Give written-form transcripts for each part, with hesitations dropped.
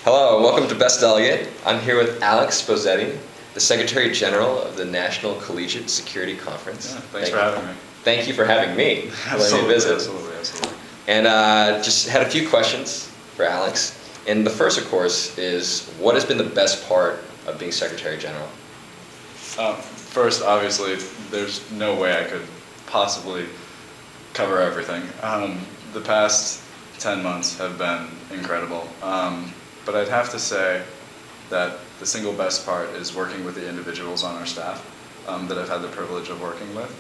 Hello, welcome to Best Delegate. I'm here with Alex Bozetti, the Secretary General of the National Collegiate Security Conference. Yeah, thanks for having me. Thank you for having me. Absolutely, visit. absolutely. And just had a few questions for Alex. And the first, of course, is what has been the best part of being Secretary General? First, obviously, there's no way I could possibly cover everything. The past 10 months have been incredible. But I'd have to say that the single best part is working with the individuals on our staff that I've had the privilege of working with.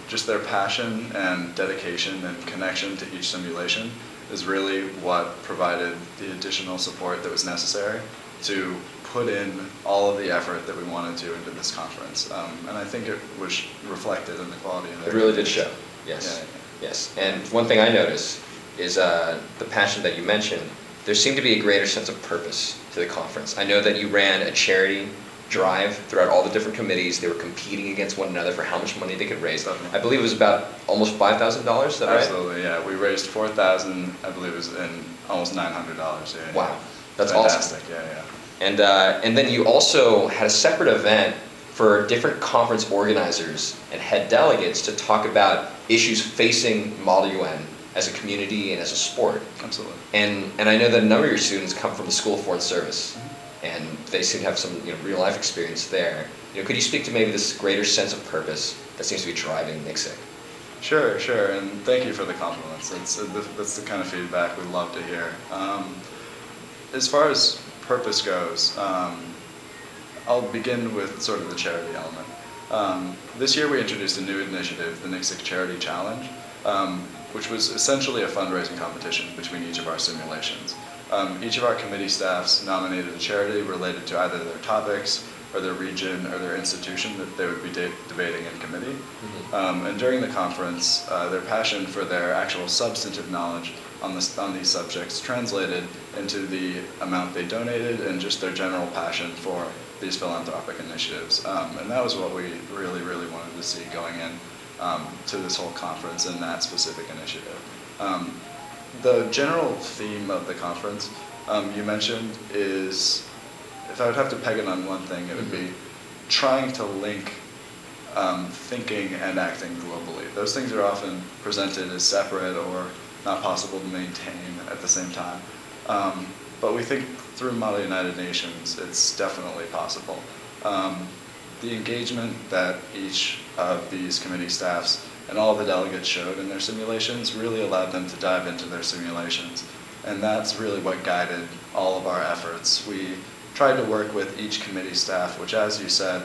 Just their passion and dedication and connection to each simulation is really what provided the additional support that was necessary to put in all of the effort that we wanted to into this conference. And I think it was reflected in the quality of it. It really did show, yes. Yeah. Yes, and one thing I noticed is the passion that you mentioned. There seemed to be a greater sense of purpose to the conference. I know that you ran a charity drive throughout all the different committees. They were competing against one another for how much money they could raise. I believe it was about almost $5,000, is that right? Absolutely, yeah. We raised $4,000, I believe it was in almost $900. Yeah, wow, that's fantastic. Awesome. Yeah. And then you also had a separate event for different conference organizers and head delegates to talk about issues facing Model UN as a community and as a sport. Absolutely. And I know that a number of your students come from the School of Foreign Service, and they seem to have some real life experience there. Could you speak to maybe this greater sense of purpose that seems to be driving NCSEC? Sure, and thank you for the compliments. That's the kind of feedback we love to hear. As far as purpose goes, I'll begin with sort of the charity element. This year we introduced a new initiative, the NCSEC Charity Challenge, which was essentially a fundraising competition between each of our simulations. Each of our committee staffs nominated a charity related to either their topics or their region or their institution that they would be debating in committee. And during the conference, their passion for their actual substantive knowledge on these subjects translated into the amount they donated and just their general passion for these philanthropic initiatives. And that was what we really wanted to see going in to this whole conference and that specific initiative. The general theme of the conference you mentioned is, if I would have to peg it on one thing, it would be trying to link thinking and acting globally. Those things are often presented as separate or not possible to maintain at the same time. But we think through Model United Nations, it's definitely possible. The engagement that each of these committee staffs and all the delegates showed in their simulations really allowed them to dive into their simulations. And that's really what guided all of our efforts. We tried to work with each committee staff, which, as you said,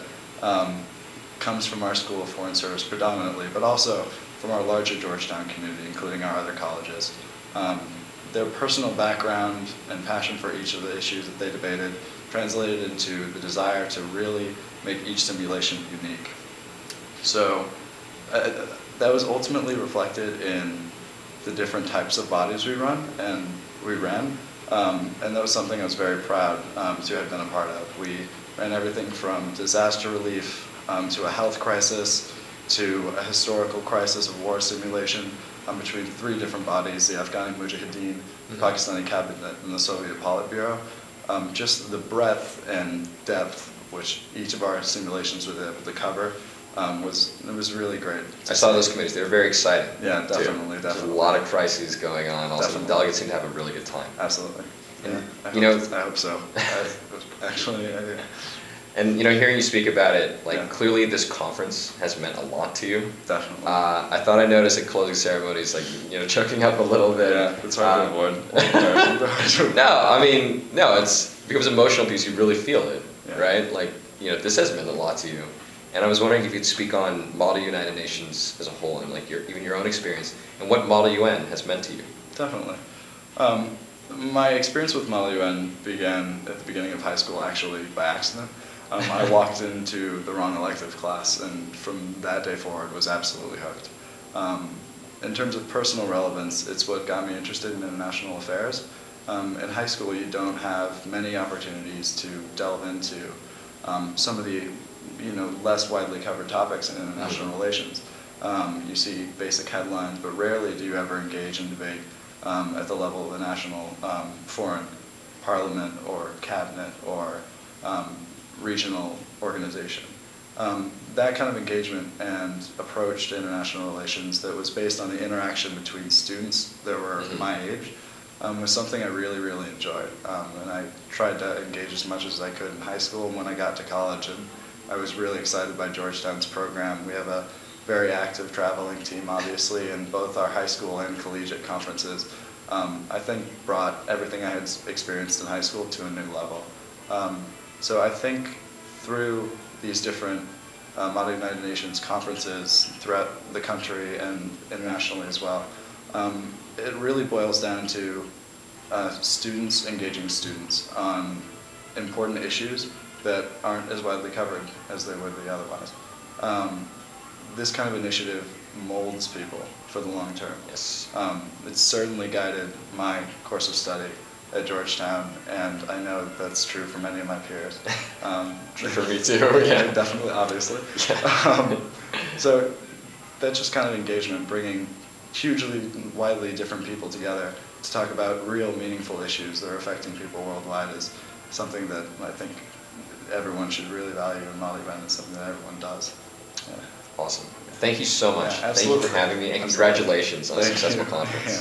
comes from our School of Foreign Service predominantly, but also from our larger Georgetown community, including our other colleges. Their personal background and passion for each of the issues that they debated translated into the desire to really make each simulation unique. So that was ultimately reflected in the different types of bodies we ran, and that was something I was very proud to have been a part of. We ran everything from disaster relief to a health crisis to a historical crisis of war simulation between three different bodies, the Afghani Mujahideen, the Pakistani Cabinet, and the Soviet Politburo. Just the breadth and depth which each of our simulations were able to cover was really great. I saw those committees. They were very exciting. Yeah, definitely. There's a lot of crises going on. Also, the delegates seem to have a really good time. Absolutely. And, I hope so. Actually, I do. And hearing you speak about it, clearly this conference has meant a lot to you. Definitely. I thought I noticed at closing ceremonies, choking up a little bit. Yeah, it's hard to avoid. No, it becomes an emotional piece. You really feel it, right? This has meant a lot to you. And I was wondering if you'd speak on Model United Nations as a whole and even your own experience and what Model UN has meant to you. Definitely. My experience with Model UN began at the beginning of high school, actually by accident. I walked into the wrong elective class, and from that day forward was absolutely hooked. In terms of personal relevance, it's what got me interested in international affairs. In high school, you don't have many opportunities to delve into some of the less widely covered topics in international relations. You see basic headlines, but rarely do you ever engage in debate at the level of a national foreign parliament or cabinet or regional organization. That kind of engagement and approach to international relations that was based on the interaction between students that were my age was something I really, really enjoyed. And I tried to engage as much as I could in high school and when I got to college. And I was really excited by Georgetown's program. We have a very active traveling team, obviously, and both our high school and collegiate conferences, I think, brought everything I had experienced in high school to a new level. So I think through these different Model United Nations conferences throughout the country and internationally as well, it really boils down to students engaging students on important issues that aren't as widely covered as they would be otherwise. This kind of initiative molds people for the long term. Yes. It's certainly guided my course of study at Georgetown, and I know that's true for many of my peers. True for me too, yeah. Definitely, obviously. Yeah. So that just kind of engagement, bringing hugely, widely different people together to talk about real, meaningful issues that are affecting people worldwide is something that I think everyone should really value in Model UN. It's something that everyone does. Yeah. Awesome. Thank you so much. Yeah, thank you for having me, and congratulations on a successful conference. Yeah.